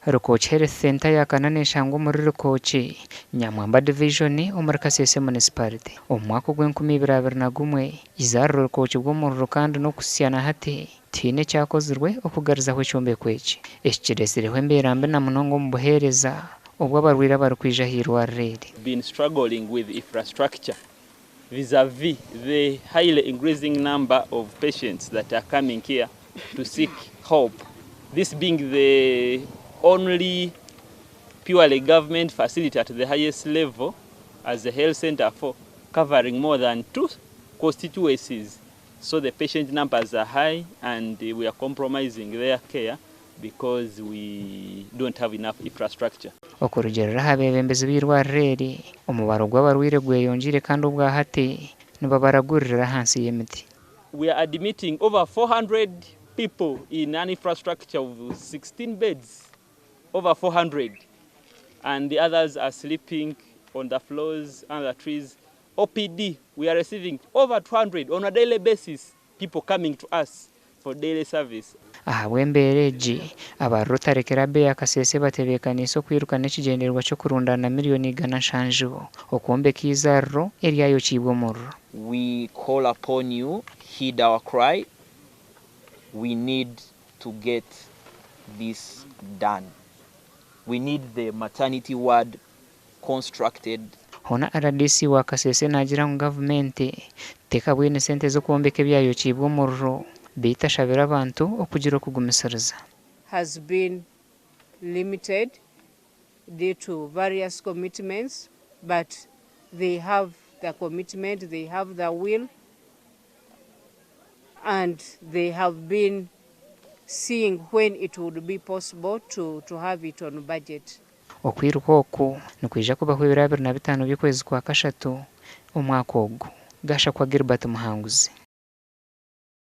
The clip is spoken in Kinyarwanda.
Rukoni Health Center yakananisha ngo muri Rukoni Nyamwamba Division omuri Kasese Municipality omwaka gw'2021 izarro Rukoni bwo mu Rukandi no kusyana hati tine cyakozirwe okugarizaho icyombe kweki ekikiresereho emberambe na munongo mu buhereza ubwo abarwira bari kwija hirwarreri been struggling with infrastructure vis-a-vis the highly increasing number of patients that are coming here to seek help, this being the only purely government facility at the highest level as a health center for covering more than 2 constituencies. So the patient numbers are high and we are compromising their care because we don't have enough infrastructure. Okurugerera abeebembezi b'irwarreri omubaro gw'abarwire gweyongire kandi ubwa hati nibo baragurira hansi y'emiti. We are admitting over 400 people in an infrastructure of 16 beds, over 400, and the others are sleeping on the floors under trees. OPD, we are receiving over 200 on a daily basis, people coming to us for daily service. Wembereji abarutarekera be Kasese batebekaniso kwirukana ekigenderwa cyo kurundana miliyoni igana shanju okombe kizarro eriyayo kibomoro. We call upon you, heed our cry. We need to get this done. We need the maternity ward constructed. Hona RDC wa Kasese nagira ngo government teka bwene sente zo kombeka byayo kibomoro bitashabira abantu okugira okugumisiriza has been limited due to various commitments, but they have the commitment, they have the will, and they have been seeing when it would be possible to have it on budget. Okwiruka oku nikwija kubaho 2025 by'ukwezi kwa kashatu omwaka ogu gasha kwa Gilbert Muhanguzi.